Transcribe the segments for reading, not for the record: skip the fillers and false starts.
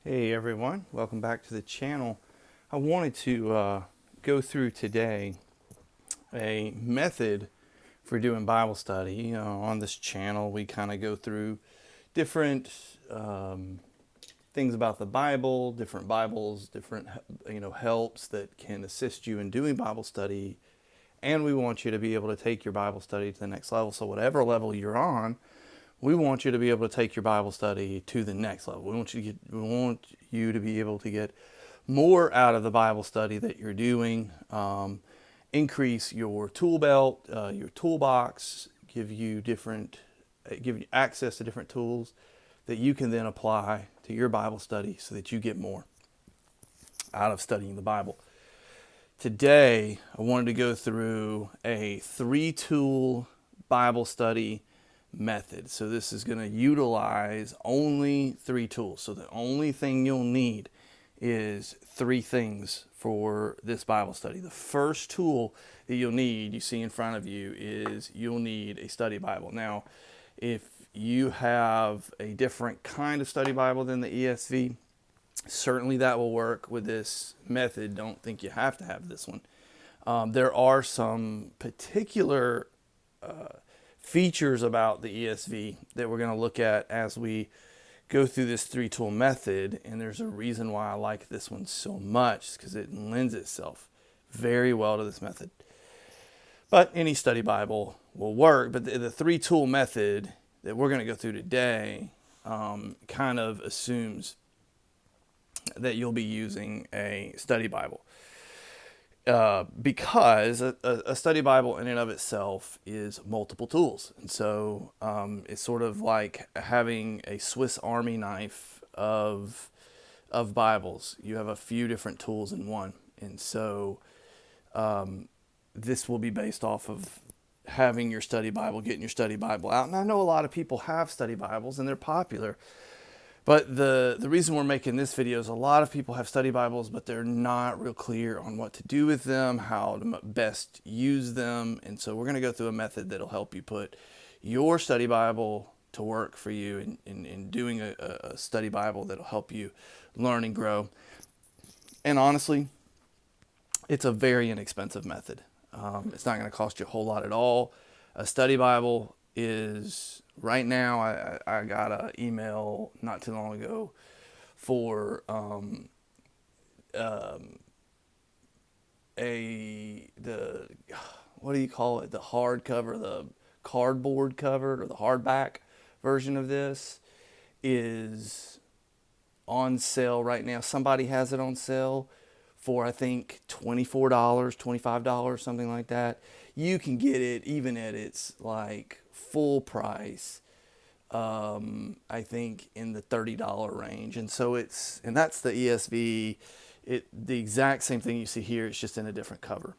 Hey everyone, welcome back to the channel. I wanted to go through today a method for doing Bible study. On this channel, we kind of go through different things about the Bible, different Bibles, different helps that can assist you in doing Bible study. And we want you to be able to take your Bible study to the next level. So whatever level you're on, we want you to be able to take your Bible study to the next level. We want you to be able to get more out of the Bible study that you're doing. Increase your tool belt, your toolbox, give you access to different tools that you can then apply to your Bible study so that you get more out of studying the Bible. Today, I wanted to go through a 3-tool Bible study method. So this is going to utilize only 3 tools. So the only thing you'll need is 3 things for this Bible study. The first tool that you'll need, you see in front of you, is you'll need a study Bible. Now, if you have a different kind of study Bible than the ESV, certainly that will work with this method. Don't think you have to have this one. There are some particular features about the ESV that we're going to look at as we go through this 3-tool method, and there's a reason why I like this one so much, because it lends itself very well to this method. But any study Bible will work, but the 3-tool method that we're going to go through today kind of assumes that you'll be using a study Bible. Because a study Bible in and of itself is multiple tools. And so it's sort of like having a Swiss Army knife of Bibles. You have a few different tools in one. And so this will be based off of having your study Bible, getting your study Bible out. And I know a lot of people have study Bibles and they're popular. But the reason we're making this video is a lot of people have study Bibles, but they're not real clear on what to do with them, how to best use them. And so we're going to go through a method that'll help you put your study Bible to work for you in doing a study Bible that'll help you learn and grow. And honestly, it's a very inexpensive method. It's not going to cost you a whole lot at all. A study Bible is, right now, I got an email not too long ago for what do you call it? The hardcover, the cardboard cover, or the hardback version of this is on sale right now. Somebody has it on sale for, I think, $24, $25, something like that. You can get it even at its like full price, I think in the $30 range. And so that's the ESV. The exact same thing you see here, it's just in a different cover.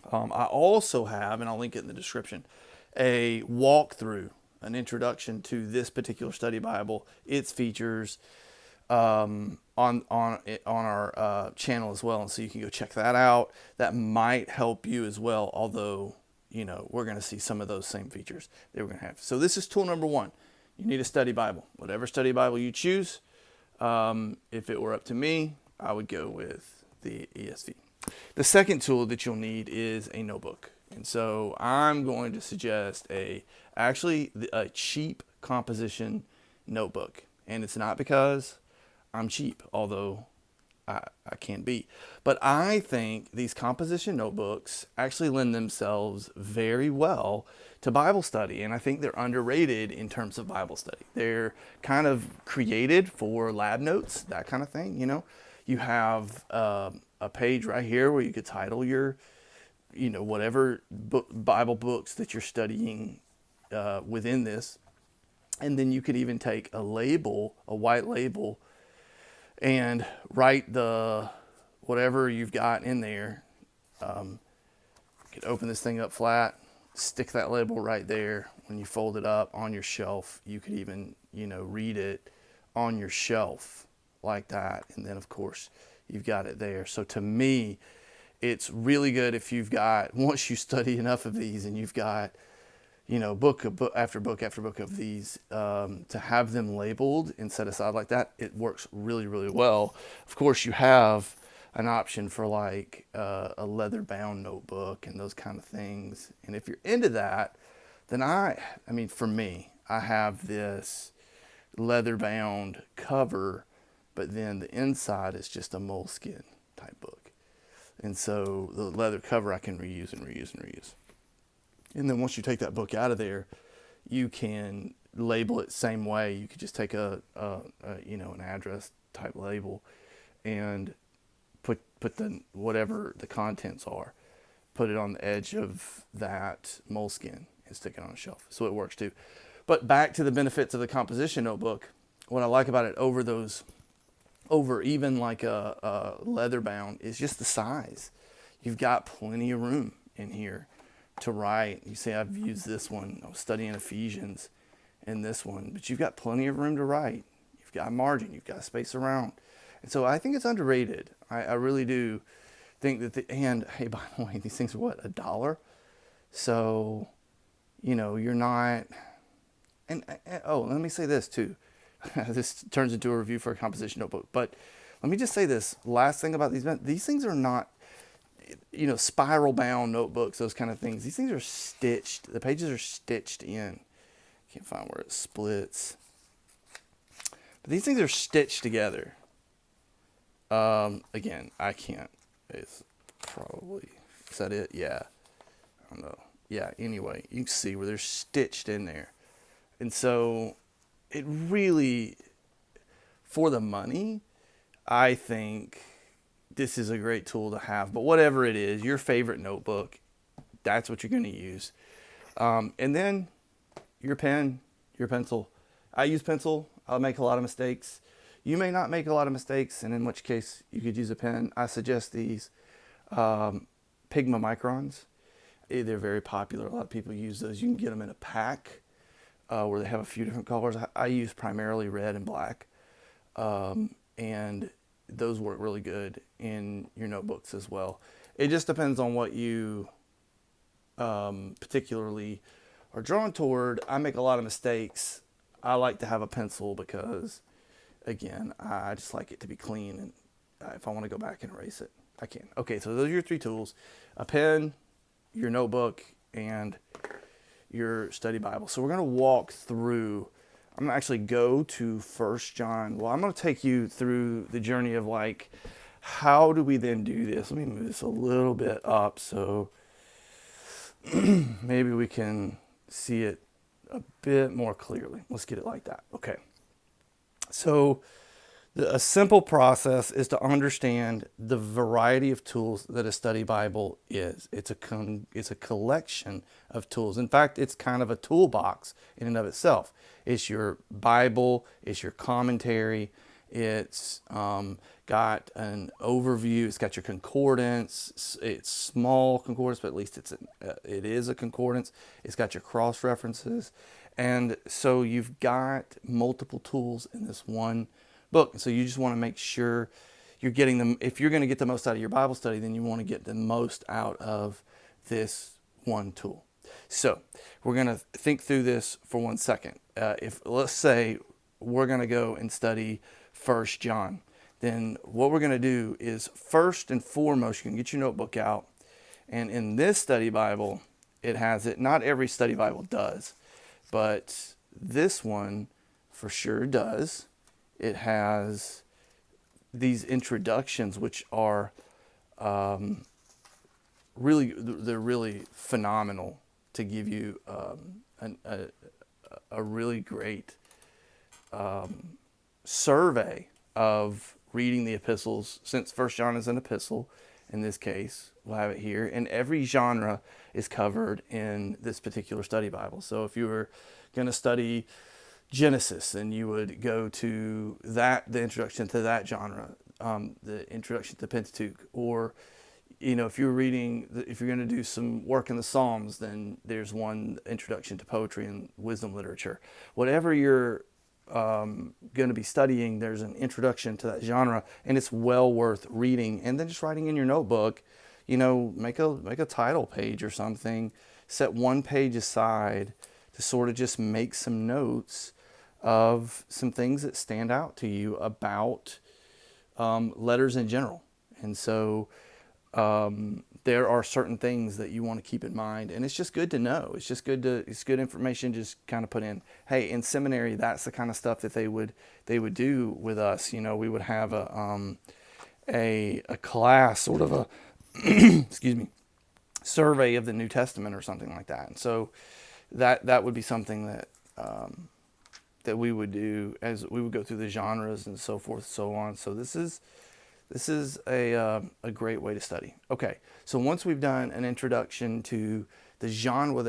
I also have, and I'll link it in the description, a walkthrough, an introduction to this particular study Bible, its features, on our channel as well. And so you can go check that out. That might help you as well, although we're going to see some of those same features that we're going to have. So this is tool number 1. You need a study Bible, whatever study Bible you choose. If it were up to me, I would go with the ESV. The second tool that you'll need is a notebook. And so I'm going to suggest a cheap composition notebook. And it's not because I'm cheap, although I can be. But I think these composition notebooks actually lend themselves very well to Bible study. And I think they're underrated in terms of Bible study. They're kind of created for lab notes, that kind of thing. You have a page right here where you could title your, whatever Bible books that you're studying within this. And then you could even take a white label, and write the whatever you've got in there. You could open this thing up flat, stick that label right there. When you fold it up on your shelf, you could even, read it on your shelf like that. And then, of course, you've got it there. So to me, it's really good if once you study enough of these and you've got, book after book after book of these, to have them labeled and set aside like that, it works really, really well. Of course, you have an option for like a leather bound notebook and those kind of things. And if you're into that, then I mean, for me, I have this leather bound cover, but then the inside is just a moleskin type book. And so the leather cover I can reuse and reuse and reuse. And then once you take that book out of there, you can label it same way. You could just take an address type label and put the whatever the contents are, put it on the edge of that moleskin and stick it on a shelf. So it works too. But back to the benefits of the composition notebook. What I like about it over even like a leather bound is just the size. You've got plenty of room in here to write. You say I've used this one. I was studying Ephesians in this one, but you've got plenty of room to write. You've got margin. You've got space around. And so I think it's underrated. I really do think that and hey, by the way, these things are what, $1? So, you're not, and let me say this too. This turns into a review for a composition notebook, but let me just say this last thing about these things are not, spiral bound notebooks, those kind of things. These things are stitched. The pages are stitched in. Can't find where it splits. But these things are stitched together. Again, I can't. It's probably, is that it? Yeah. I don't know. Yeah, anyway, you can see where they're stitched in there. And so it really, for the money, I think this is a great tool to have. But whatever it is, your favorite notebook, that's what you're going to use. And then your pen, your pencil. I use pencil. I'll make a lot of mistakes. You may not make a lot of mistakes, and in which case you could use a pen. I suggest these Pigma Microns. They're very popular. A lot of people use those. You can get them in a pack where they have a few different colors. I use primarily red and black, and those work really good in your notebooks as well. It just depends on what you particularly are drawn toward. I make a lot of mistakes. I like to have a pencil because, again, I just like it to be clean, and if I want to go back and erase it, I can. Okay, so those are your 3 tools: a pen, your notebook, and your study Bible. So we're going to walk through. I'm going to actually go to 1 John. Well, I'm going to take you through the journey of like, how do we then do this? Let me move this a little bit up so maybe we can see it a bit more clearly. Let's get it like that. Okay. So a simple process is to understand the variety of tools that a study Bible is. It's a collection of tools. In fact, it's kind of a toolbox in and of itself. It's your Bible, it's your commentary, it's got an overview, it's got your concordance. It's small concordance, but at least it is a concordance. It's got your cross references. And so you've got multiple tools in this one book. So you just want to make sure you're getting them. If you're going to get the most out of your Bible study, then you want to get the most out of this one tool. So we're going to think through this for 1 second. If let's say we're going to go and study 1 John, then what we're going to do is first and foremost, you can get your notebook out. And in this study Bible, it has it. Not every study Bible does, but this one for sure does. It has these introductions, which are really phenomenal to give you a really great survey of reading the epistles, since 1 John is an epistle in this case. We'll have it here. And every genre is covered in this particular study Bible. So if you were going to study Genesis, then you would go to the introduction to that genre, the introduction to Pentateuch. Or, if you're going to do some work in the Psalms, then there's one introduction to poetry and wisdom literature. Whatever you're going to be studying, there's an introduction to that genre, and it's well worth reading. And then just writing in your notebook, make a title page or something set one page aside to sort of just make some notes of some things that stand out to you about letters in general. And so there are certain things that you want to keep in mind, and it's just good to know. It's good information just kind of put in. Hey, in seminary, that's the kind of stuff that they would do with us. You know, we would have a class, sort of a excuse me, survey of the New Testament or something like that. And so that would be something that we would do as we would go through the genres and so forth and so on. So this is a great way to study. Okay, so once we've done an introduction to the genre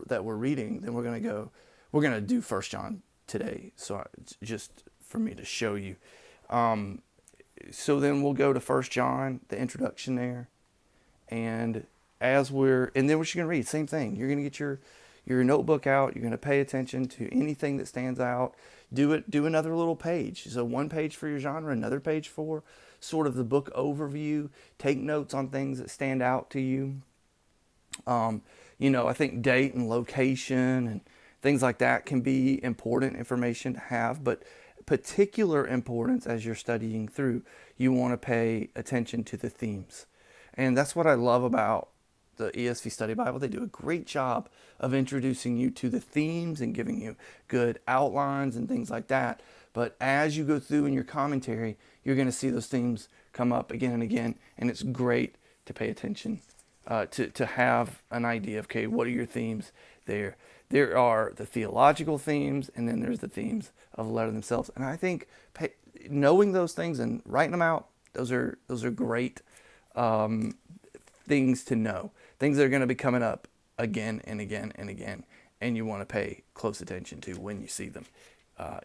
that we're reading, then we're going to do 1 John today. So just for me to show you. So then we'll go to 1 John, the introduction there. And then what you're going to read, same thing. You're going to get your notebook out. You're going to pay attention to anything that stands out. Do another little page. So one page for your genre, another page for sort of the book overview. Take notes on things that stand out to you. I think date and location and things like that can be important information to have, but particular importance as you're studying through, you want to pay attention to the themes. And that's what I love about the ESV Study Bible. They do a great job of introducing you to the themes and giving you good outlines and things like that. But as you go through in your commentary, you're going to see those themes come up again and again. And it's great to pay attention, to have an idea of, okay, what are your themes there? There are the theological themes, and then there's the themes of the letter themselves. And I think knowing those things and writing them out, those are great things to know. Things that are going to be coming up again and again and again, and you want to pay close attention to when you see them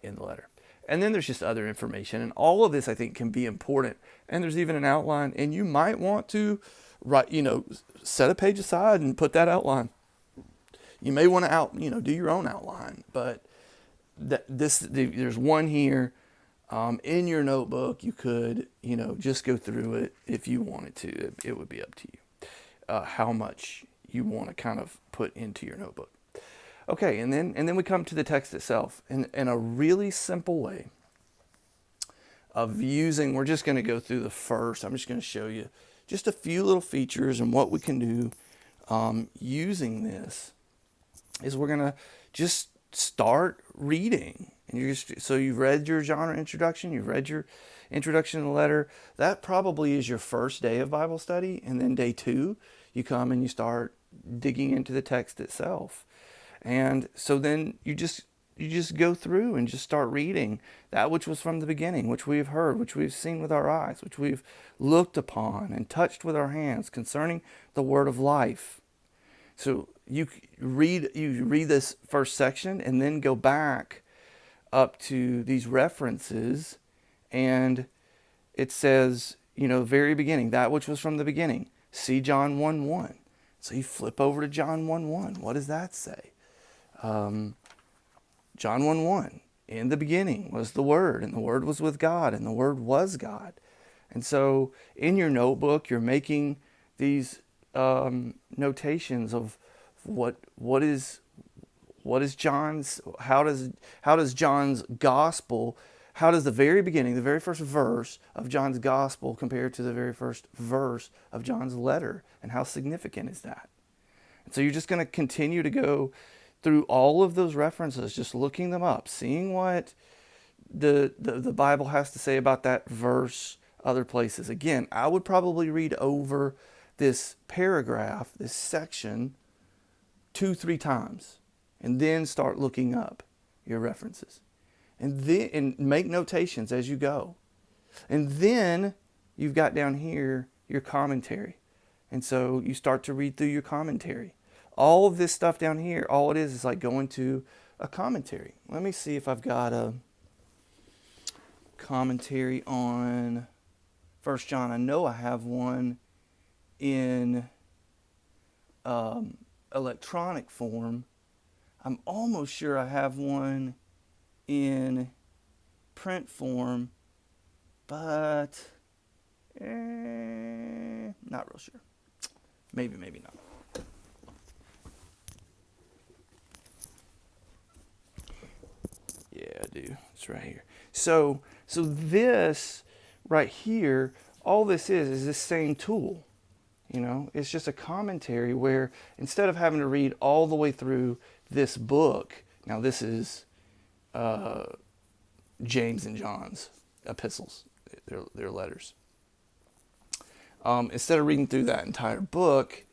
in the letter. And then there's just other information, and all of this I think can be important. And there's even an outline, and you might want to set a page aside and put that outline. You may want to do your own outline, but there's one here in your notebook. You could just go through it if you wanted to. It would be up to you how much you want to kind of put into your notebook. Okay, and then we come to the text itself in a really simple way of using. We're just going to go through the first. I'm just going to show you just a few little features and what we can do using this. Is we're going to just start reading. And so you've read your genre introduction, you've read your introduction to the letter. That probably is your first day of Bible study. And then day 2, you come and you start digging into the text itself. And so then you just go through and just start reading that which was from the beginning, which we have heard, which we've seen with our eyes, which we've looked upon and touched with our hands concerning the word of life. So you read this first section and then go back up to these references, and it says, very beginning, that which was from the beginning. See John 1:1. So you flip over to John 1:1. What does that say? John 1:1. In the beginning was the Word, and the Word was with God, and the Word was God. And so in your notebook, you're making these notations of what is John's, how does John's gospel, how does the very beginning, the very first verse of John's gospel compare to the very first verse of John's letter, and how significant is that? And so you're just going to continue to go through all of those references, just looking them up, seeing what the Bible has to say about that verse, other places. Again, I would probably read over this paragraph, this section, 2-3 times, and then start looking up your references, and make notations as you go. And then you've got down here your commentary, and so you start to read through your commentary. All of this stuff down here, all it is like going to a commentary. Let me see if I've got a commentary on 1 John. I know I have one in electronic form. I'm almost sure I have one in print form, but not real sure. Maybe not. Yeah, I do. It's right here. So this right here, all this is this same tool. You know, it's just a commentary where instead of having to read all the way through this book, now this is uh, James and John's epistles, their letters. Instead of reading through that entire book,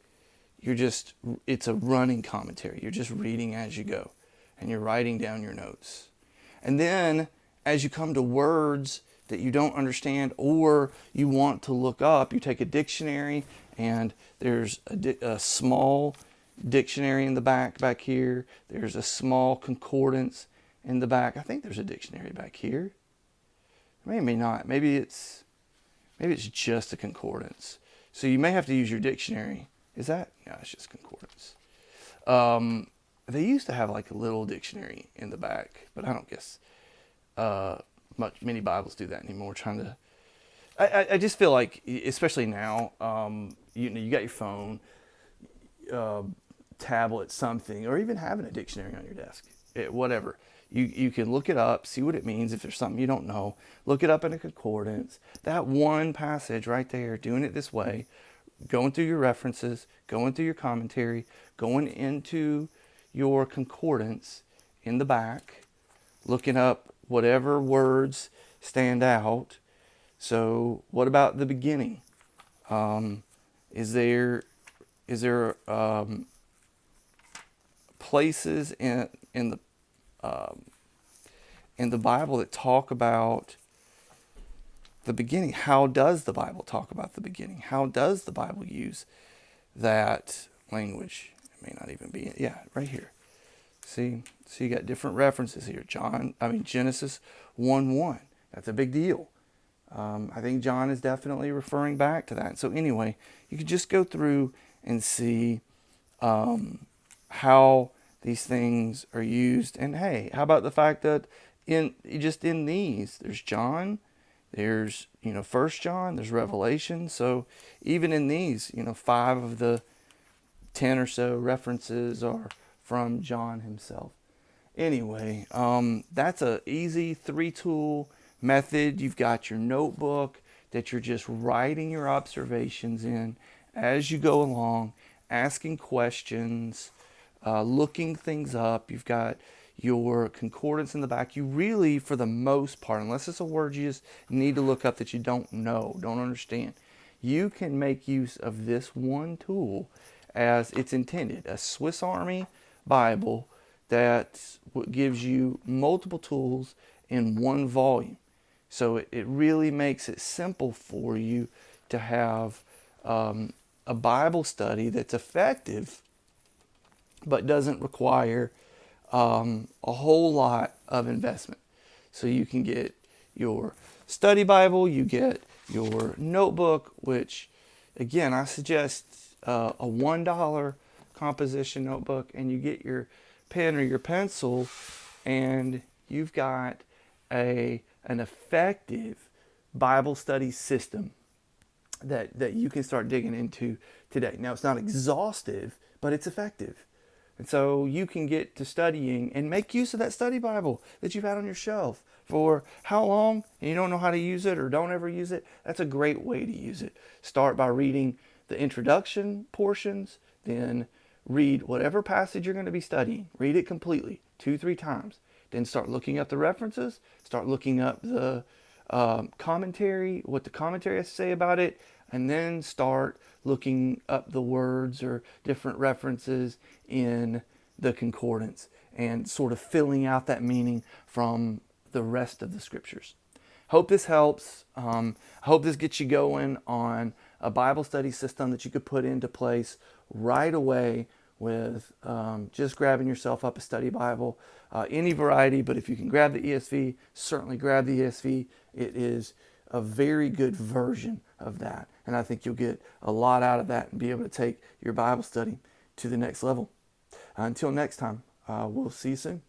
it's a running commentary. You're just reading as you go, and you're writing down your notes. And then as you come to words that you don't understand or you want to look up, you take a dictionary, and there's a small dictionary in the back here. There's a small concordance in the back. I think there's a dictionary back here. Maybe not. Maybe it's just a concordance. So you may have to use your dictionary. Is that? No, it's just concordance. They used to have like a little dictionary in the back, but I don't guess many Bibles do that anymore. I just feel like, especially now, you got your phone, tablet, something, or even having a dictionary on your desk, whatever. You can look it up, see what it means. If there's something you don't know, look it up in a concordance. That one passage right there, doing it this way, going through your references, going through your commentary, going into your concordance in the back, looking up whatever words stand out. So what about the beginning? Is there places in the Bible that talk about the beginning? How does the Bible talk about the beginning? How does the Bible use that language? It may not even be, yeah, right here. See, so you got different references here. Genesis 1:1. That's a big deal. I think John is definitely referring back to that. So anyway, you could just go through and see how these things are used. And hey, how about the fact that in these, there's John, there's 1 John, there's Revelation. So even in these, 5 of the 10 or so references are from John himself. Anyway, that's a easy 3-tool method. You've got your notebook that you're just writing your observations in as you go along, asking questions, looking things up. You've got your concordance in the back. You really, for the most part, unless it's a word you just need to look up that you don't know, don't understand, you can make use of this one tool as it's intended, a Swiss Army Bible that gives you multiple tools in one volume. So it really makes it simple for you to have a Bible study that's effective, but doesn't require a whole lot of investment. So you can get your study Bible, you get your notebook, which again, I suggest a $1 composition notebook, and you get your pen or your pencil, and you've got an effective Bible study system that you can start digging into today. Now, it's not exhaustive, but it's effective. And so you can get to studying and make use of that study Bible that you've had on your shelf for how long, and you don't know how to use it or don't ever use it. That's a great way to use it. Start by reading the introduction portions, then read whatever passage you're going to be studying. Read it completely 2-3 times. Then start looking up the references, start looking up the commentary, what the commentary has to say about it, and then start looking up the words or different references in the concordance and sort of filling out that meaning from the rest of the scriptures. Hope this helps. I hope this gets you going on a Bible study system that you could put into place right away with just grabbing yourself up a study Bible, any variety, but if you can grab the ESV, certainly grab the ESV. It is a very good version of that, and I think you'll get a lot out of that and be able to take your Bible study to the next level. Until next time, we'll see you soon.